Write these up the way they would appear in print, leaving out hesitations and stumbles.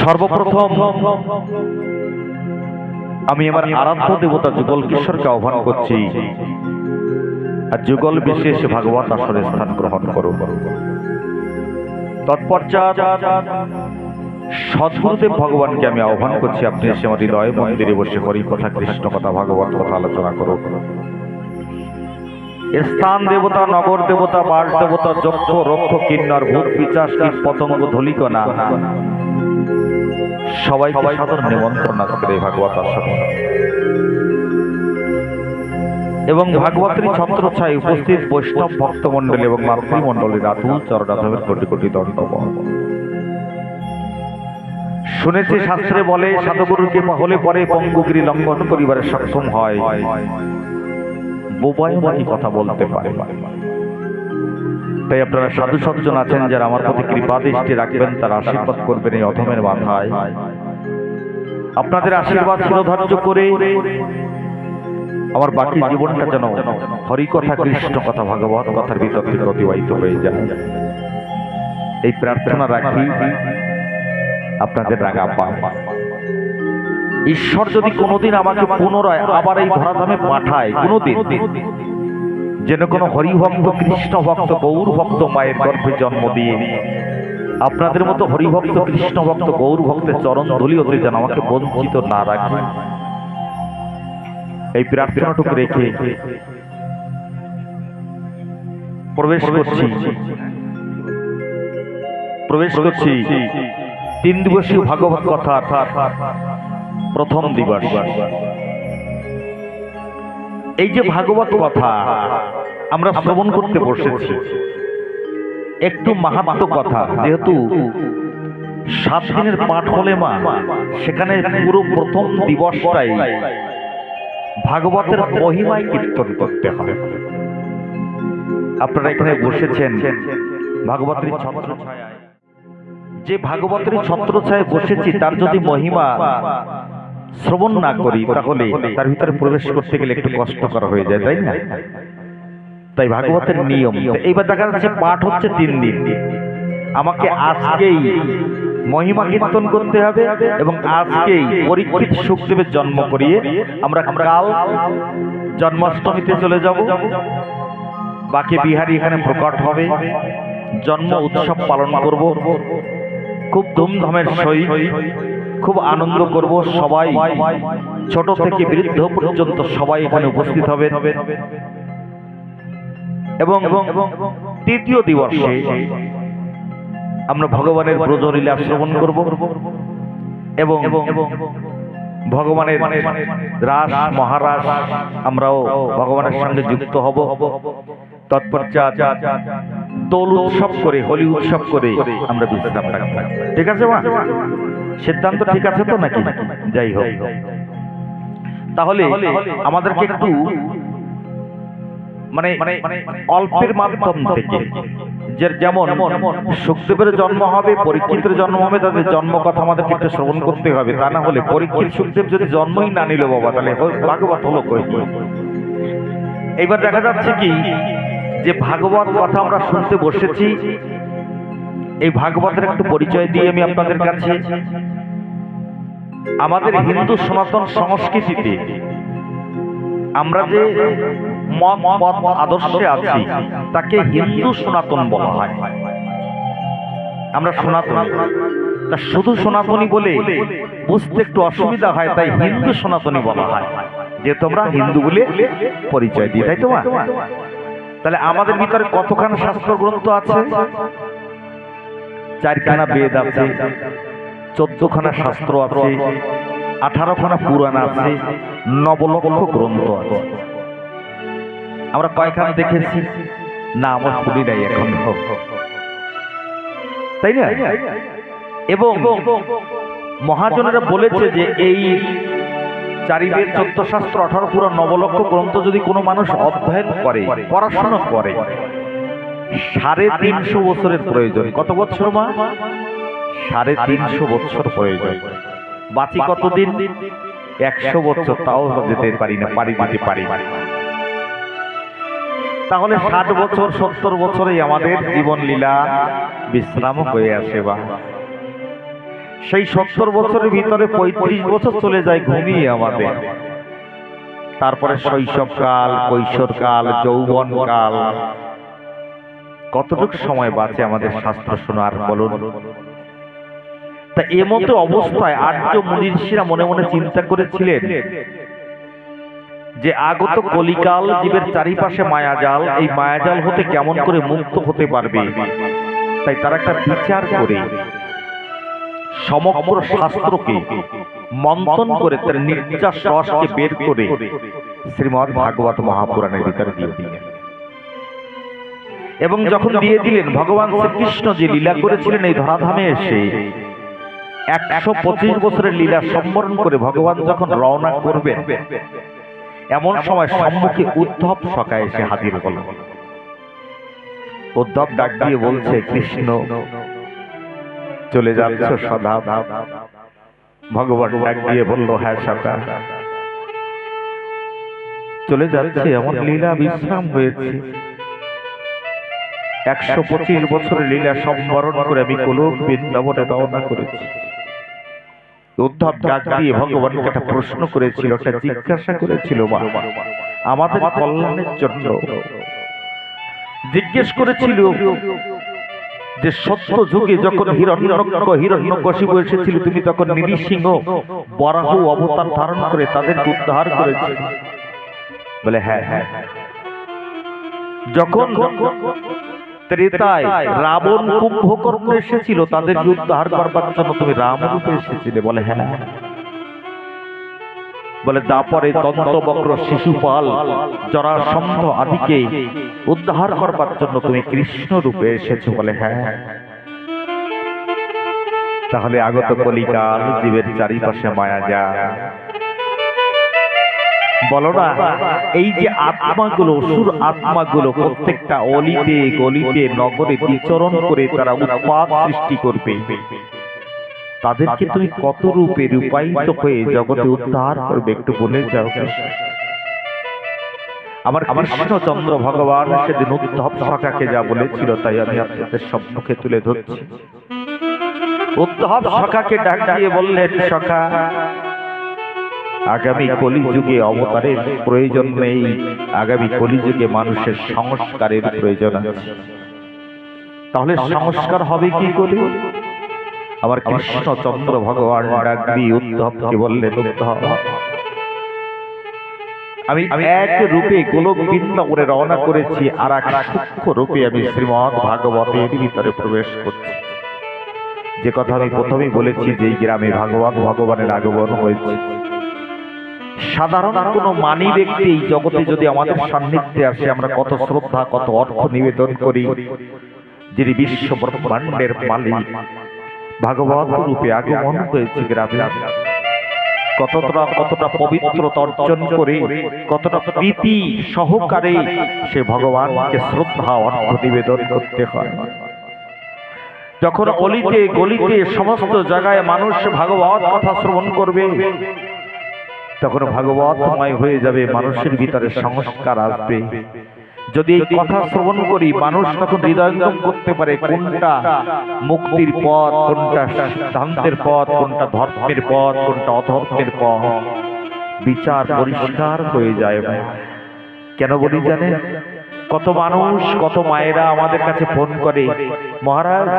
সর্বপ্রথম আমি আমার আরাধ্য দেবতা যুগল কিশোরকে আহ্বান করছি, আর যুগল বিশেষ ভাগবত আসরে স্থান গ্রহণ করো। তৎপশ্চাৎ সদ্গুরুদেব ভগবানকে আমি আহ্বান করছি, আপনি এসে আমার হৃদয় মন্দিরে বসে হরি কথা, কৃষ্ণ কথা, ভাগবত কথা আলোচনা করো। স্থান দেবতা, নগর দেবতা, বাস দেবতা, যক্ষ রক্ষ কিন্নর ভূত পিচাস কীট পতঙ্গ ধূলিকণা সবাইকে সাদর নিমন্ত্রণ আজকের এই ভাগবত আসরে। এবং ভাগবতের ছত্রছায় উপস্থিত বৈষ্ণব ভক্তমণ্ডলী এবং মাতৃমণ্ডলীর আতুল চরণাধবের কোটি কোটি দণ্ডবৎ। শুনেছি শাস্ত্রে বলে সাধুগুরুর কৃপা হলে পরে পঙ্গুগিরি লঙ্ঘন করিবারে সক্ষম হয়, বোবায় বাকি কথা বলতে পারে। তাই আপনারা সাধু সজ্জন আছেন যারা আমার প্রতি কৃপা দৃষ্টি রাখবেন, তারা আশীর্বাদ করবেন এই অধমের মাথায়। আপনাদের আশীর্বাদ শিরোধার্য করে আমার বাকি জীবনটা যেন হরি কথা, কৃষ্ণ কথা, ভাগবত কথার ভিতর থেকে অতিবাহিত হয়ে যায়, এই প্রার্থনা রাখি। আপনাদের রাগা পান ঈশ্বর যদি কোনোদিন আমাকে পুনরায় আবার এই ধরাধামে পাঠায়, কোনোদিন যেন কোনো হরিভক্ত, কৃষ্ণ ভক্ত, গৌর ভক্ত মায়ের গর্ভে জন্ম দিয়ে আপনাদের মতো হরিভক্ত, কৃষ্ণ ভক্ত, গৌর ভক্তের চরণ ধুলি হতে যেন আমাকে বঞ্চিত না রাখে, এই প্রার্থনাটুকু রেখে প্রবেশ করছি 3 দিবসীয় ভাগবত কথা প্রথম দিবস। এই যে ভাগবত কথা আমরা শ্রবণ করতে বসেছি, একটু মাহাত্ম্য কথা, যেহেতু 7 দিনের পাঠ হলে মা, সেখানে পুরো প্রথম দিবসটাই ভাগবতের মহিমায় কীর্তন করতে হবে। আপনারা এখানে বসেছেন ভাগবতের ছত্রছায়ায়, যে ভাগবতের ছত্রছায়ায় বসেছি তার যদি মহিমা শ্রবণ না করি তাহলে তার ভিতরে প্রবেশ করতে গেলে একটু কষ্টকর হয়ে যায়, তাই না? তাই ভাগবতের নিয়ম। এইবার দেখা যাচ্ছে পাঠ হচ্ছে 3 দিন, আমাকে আজকেই মহিমা কীর্তন করতে হবে এবং আজকেই পরীক্ষিত সুখদেবের জন্ম করিয়ে আমরা কাল জন্মাষ্টমীতে চলে যাব। বাকি বিহারী এখানে প্রকট হবে, জন্ম উৎসব পালন করব, খুব ধুমধামের সহিত খুব আনন্দ করব। সবাই ছোট থেকে বৃদ্ধ পর্যন্ত সবাই এখানে উপস্থিত হবে। এবং তৃতীয় দিবসে আমরা ভগবানের ব্রজলীলা শ্রবণ করব এবং ভগবানের রাস মহারাস আমরাও ভগবানের সঙ্গে যুক্ত হব। তৎপশ্চাৎ দোল উৎসব করে, হোলি উৎসব করে আমরা বিশ্রাম রাখব। ঠিক আছে মা? সিদ্ধান্ত ঠিক আছে তো নাকি? যাই হোক, তাহলে আমাদেরকে একটু মানে অল্পের মাধ্যম থেকে, যেমন সুখদেবের জন্ম হবে, পরীক্ষিতের জন্ম হবে, তাদের জন্ম কথা আমাদেরকে একটু শ্রবণ করতে হবে। তা না হলে পরীক্ষিত সুখদেব যদি জন্মই না নিল বাবা, তাহলে ভাগবত হলো কই? এইবার দেখা যাচ্ছে কি যে ভাগবত কথা আমরা শুনতে বসেছি, এই ভাগবতের একটু পরিচয় দিয়ে আমি আপনাদের কাছে, আমাদের হিন্দু সনাতন সংস্কৃতিতে আমরা যে মত আদর্শে আছি তাকে হিন্দু সনাতন বলা হয়। আমরা সনাতন, তা শুধু সনাতনী বলে বুঝতে একটু অসুবিধা হয়, তাই হিন্দু সনাতনী বলা হয়, যেহেতু আমরা হিন্দু বলে পরিচয় দিই, তাই তো মা? তাহলে আমাদের ভিতরে কতখানা শাস্ত্র গ্রন্থ আছে? 4খানা বেদ আছে, 14খানা শাস্ত্র আছে, 18খানা পুরাণ আছে, 9 লক্ষ গ্রন্থ আছে। আমরা কয়খানা দেখেছি? না, আমার শুনি নাই এখন, তাই না? এবং মহাজনেরা বলেছে যে এই 4 বেদ, 14 শাস্ত্র, 18 পুরাণ, 9 লক্ষ গ্রন্থ যদি কোনো মানুষ অধ্যয়ন করে, পড়াশোনা করে, 350 বছরের প্রয়োজন। কত বছর মা? 350 বছর প্রয়োজন। বাকি কতদিন? 100 বছর, তাও যেতে পারি না, দিতে পারি। তাহলে 60 বছর 70 বছরেই আমাদের জীবন লীলা বিশ্রাম হয়ে আসে। বা সেই 70 বছরের ভিতরে 35 বছর চলে যায় ঘুমিয়ে আমাদের। তারপরে শৈশবকাল, কৈশোরকাল, যৌবনকাল, কতটুকু সময় বাঁচে আমাদের শাস্ত্র শোনার বলুন। তা এমতো অবস্থায় আর্য মুনি ঋষিরা মনে মনে চিন্তা করেছিলেন যে আগত কলিকাল জীবের চারিপাশে মায়াজাল, এই মায়াজাল হতে কেমন করে মুক্ত হতে পারবে। তাই তারা একটা বিচার করে সমগ্র শাস্ত্রকে মন্থন করে তার নির্যাস রসকে বের করে শ্রীমদ্ ভাগবত মহাপুরাণের ভিতরে দিয়ে দিলেন। এবং যখন দিয়ে দিলেন, ভগবান শ্রীকৃষ্ণ যে লীলা করেছিলেন এই ধরাধামে এসে 125 বছরের লীলা সম্বরণ করে ভগবান যখন রওনা করবেন, এমন সময় সম্মুখে উদ্ধব সখা এসে হাজির হল। উদ্ধব ডাক দিয়ে বলছে, কৃষ্ণ চলে যাচ্ছ সদা? ভগবান ডাক দিয়ে বলল, হ্যাঁ সখা চলে যাচ্ছে, আমার লীলা বিশ্রাম হয়েছে। 125 বছরের লীলা সম্বরণ করে আমি গোলক বৃন্দাবনে রওনা করেছি। উদ্ধব ডাক দিয়ে ভগবানকে একটা প্রশ্ন করেছিল, একটা জিজ্ঞাসা করেছিল, মা আমাদের কল্যাণের জন্য জিজ্ঞেস করেছিল যে সত্য যুগে যখন হিরণ্যকশিপু এসেছিল, তুমি তখন নৃসিংহ বরাহ অবতার ধারণ করে তাদের উদ্ধার করেছিল। বলে হ্যাঁ হ্যাঁ। যখন ত্রেতায় রাবণ কুম্ভকর্ণ এসেছিল তাদের উদ্ধার করবার জন্য তুমি রামরূপে এসেছিলে। বলে হ্যাঁ। বলে তারপরে দন্তবক্র শিশুপাল জরাসন্ধ আদিকে উদ্ধার করবার জন্য তুমি কৃষ্ণ রূপে এসেছো। বলে হ্যাঁ। তাহলে আগত কলিকাল জীবের চারিপাশে মায়া যায়। বলো না, এই যে আত্মাগুলো, অসুর আত্মাগুলো প্রত্যেকটা অলিতে গলিতে নগরে বিচরণ করে তারা উৎপাত সৃষ্টি করবে, তাদেরকে তুমি কত রূপে রূপায়িত হয়ে জগতে উদ্ধার করবে একটু বলে যাও। আমার কৃষ্ণচন্দ্র ভগবান সেদিন উদ্ধব সখাকে যা বলেছিল তাই আমি আপনাদের সম্মুখে তুলে ধরছি। উদ্ধব সখাকে ডাক দিয়ে বললেন, সখা আগামী কলিযুগে অবতারের প্রয়োজন নেই, আগামী কলিযুগে মানুষের সংস্কারের প্রয়োজন আছে। তাহলে সংস্কার হবে কি করে? আমার কৃষ্ণচন্দ্র ভগবান ডাক দিয়ে উদ্ধবকে বললেন, উদ্ধব আমি এক রূপে গোলক বৃন্দাবনে রওনা করেছি, আর এক সূক্ষ্ম রূপে আমি শ্রীমদ্ ভাগবতের ভিতরে প্রবেশ করছি। যে কথা আমি প্রথমেই বলেছি, যে গ্রামে ভগবানের আগমন হয়েছে, সাধারণ কোনো মানি ব্যক্তি এই জগতে যদি আমাদের সান্নিধ্যে আসে, আমরা কত শ্রদ্ধা কত অর্থ নিবেদন করি। যিনি বিশ্ব ব্রহ্মাণ্ডের মালিক ভাগবত রূপে আগমন হয়েছে গ্রামে, কতটা পবিত্রতা অর্জন করে, কতটা প্রীতি সহকারে সে ভগবানকে শ্রদ্ধা অর্থ নিবেদন করতে হয়। যখন অলিতে গলিতে সমস্ত জায়গায় মানুষ ভাগবত কথা শ্রবণ করবে, তখন ভাগবতময় হয়ে যাবে, মানুষের ভিতরে সংস্কার আসবে। যদি এই কথা শ্রবণ করি, মানুষ তখন হৃদয়ঙ্গম করতে পারে কোনটা মুক্তির পথ, কোনটা সিদ্ধান্তের পথ, কোনটা ধর্মের পথ, কোনটা অধর্মের পথ। বিচার পরিষ্কার হয়ে যায়। কেন বলি জানেন? কত মানুষ, কত মায়েরা আমাদের কাছে ফোন করে, মহারাজ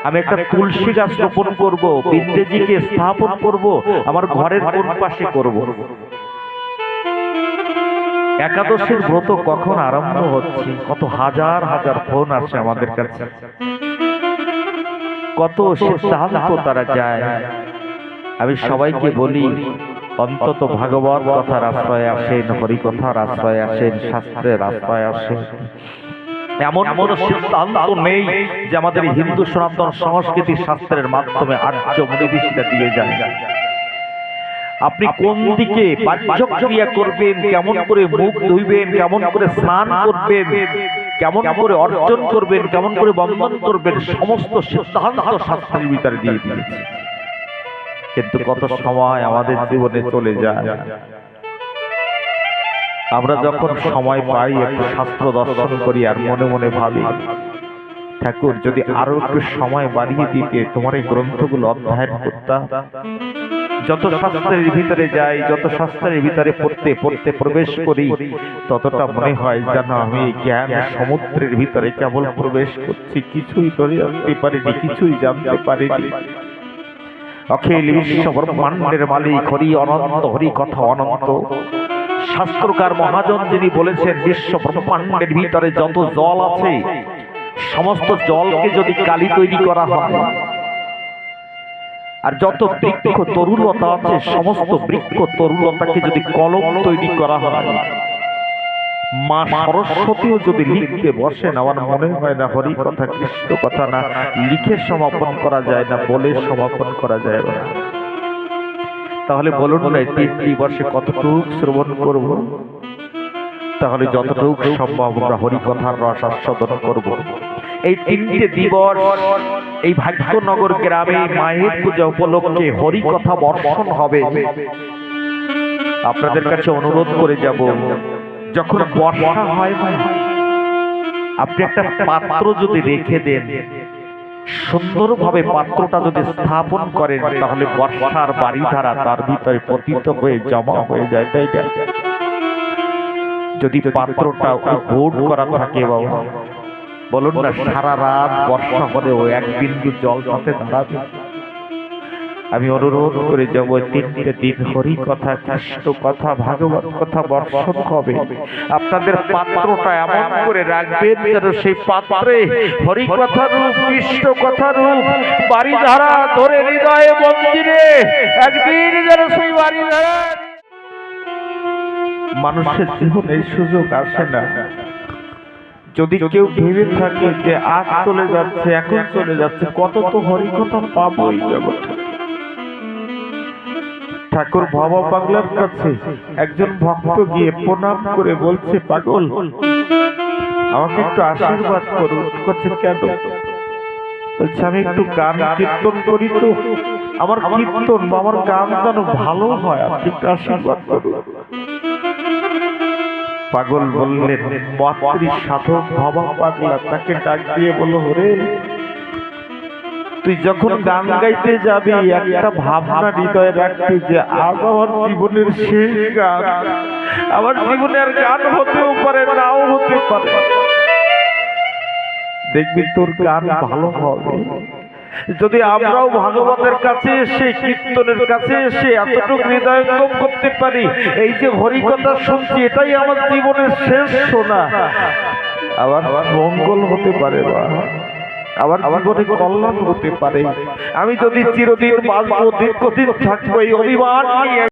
আমি একটা তুলসী গাছ রোপণ করব, বিন্দেজিকে স্থাপন করব, আমার ঘরের কোন পাশে করব? একাদশীর ব্রত কখন আরম্ভ হচ্ছে? কত হাজার হাজার ফোন আসে আমাদের কাছে, কত সিদ্ধান্ত তারা যায়। আমি সবাইকে বলি, অন্তত ভাগবত কথার আশ্রয় আসেন, হরিকথার আশ্রয় আসেন, শাস্ত্রের আশ্রয় আসেন। এমন কোন সিদ্ধান্ত নেই যে আমাদের হিন্দু সনাতন সংস্কৃতি শাস্ত্রের মাধ্যমে আর্য মুনি ঋষিরা দিয়ে যায়। আপনি কোন দিকে বাহ্যক্রিয়া করবেন, কেমন করে মুখ ধুইবেন, কেমন করে স্নান করবেন, কেমন করে অর্জন করবেন, কেমন করে বন্ধন করবেন, সমস্ত সিদ্ধান্ত শাস্ত্রের ভিতরে দিয়ে দিয়েছে। কিন্তু কত সময় আমাদের জীবনে চলে যায়, আমরা যখন সময় পাই একটু শাস্ত্র দর্শন করি আর মনে মনে ভাবি ঠাকুর যদি আরো একটু সময় বাড়িয়ে দিতে তোমার এই গ্রন্থগুলো অধ্যয়ন করতাম। যত শাস্ত্রের ভিতরে যাই, যত শাস্ত্রের ভিতরে পড়তে পড়তে প্রবেশ করি, ততটা মনে হয় যেন আমি জ্ঞান সমুদ্রের ভিতরে কেবল প্রবেশ করছি, কিছুই ধরে রাখতে পারিনি, কিছুই জানতে পারিনি। অখিল বিশ্ব ব্রহ্মাণ্ডের মালিক হরি অনন্ত, হরি কথা অনন্ত। শাস্ত্রকার মহাজন যিনি বলেছেন, বিশ্ব ব্রহ্মাণ্ডের ভিতরে যত জল আছে, সমস্ত জলকে যদি কালি তৈরি করা হয়, আর যত বৃক্ষ তরুলতা আছে, সমস্ত বৃক্ষ তরুলতাকে যদি কলম তৈরি করা হয়, মা সরস্বতীও যদি লিখতে বসেন, আমার মনে হয় না হরি কথা কৃষ্ণ কথা না লিখে সমাপন করা যায় না, বলে সমাপন করা যায় না। তাহলে বলুন না, 3 দিবসে কতটুকু শ্রবণ করব? তাহলে যতটুকু সম্ভব আমরা হরি কথার রস আস্বাদন করব। এই 3টে দিবস এই ভাগ্যনগর গ্রামে মায়ের পূজা উপলক্ষে হরি কথা বর্ষণ হবে। আপনাদের কাছে অনুরোধ করে যাব, যখন বর্ষা হয় আপনি একটা পাত্র যদি রেখে দেন, সুন্দরভাবে পাত্রটা যদি স্থাপন করেন, তাহলে বর্ষার বাড়িধারা তার ভিতরে পতিত হয়ে জমা হয়ে যায়। তাই না? যদি পাত্রটা বোর্ড করা থাকে, বাবা বলুন না, সারা রাত বর্ষা হলেও এক বিন্দু জল তাতে দাঁড়াবে। আমি অনুরোধ করে যাব, 3টে দিন হরি কথা কৃষ্ণ কথা ভাগবত কথা বর্ষণ হবে। আপনাদের পাত্রটা এমন করে রাখবেন যেন সেই পাত্রে হরি কথা রূপ কৃষ্ণ কথা রূপ বাড়িধারা ধরে হৃদয়ে মন্দিরে একদিন যেন সেই বাড়িধারা। মানুষের জীবনে এই সুযোগ আসে না। যদি কেউ ভেবে থাকে যে আজ চলে যাচ্ছে, এখন চলে যাচ্ছে, কত তো হরি কথা পাবো এই জগতে। ঠাকুর বাবা পাগলার কাছে একজন ভক্ত গিয়ে প্রণাম করে বলছে, পাগল আমাকে একটু আশীর্বাদ করুন। করছে কেন? বলছে আমি একটু গান কীর্তন করি, তো আমার কীর্তন আমার গান যেন ভালো হয়, আপনি একটু আশীর্বাদ করুন। পাগল বললেন, মাতৃ সাধক বাবা পাগলা তাকে ডাক দিয়ে বলল, হরে তুই যখন গান গাইতে যাবি, একটা ভাবনা হৃদয়ে রাখবি যে আজ আমার জীবনের শেষ গান। আমার জীবনের গান হতেও পারে, নাও হতে পারে, দেখবি তোর গান ভালো হবে। যদি আমরাও ভাগবতের কাছে এসে, কীর্তনের কাছে এসে এতটুকু হৃদয়ঙ্গম করতে পারি, এই যে হরি কথা শুনছি, এটাই আমার জীবনের শেষ শোনা, আবার মঙ্গল হতে পারে, আবার জীবনে কল্যাণ হতে পারে। আমি যদি চিরদিন বাঁচবো, দীর্ঘদিন থাকবো, এই অভিমান নিয়ে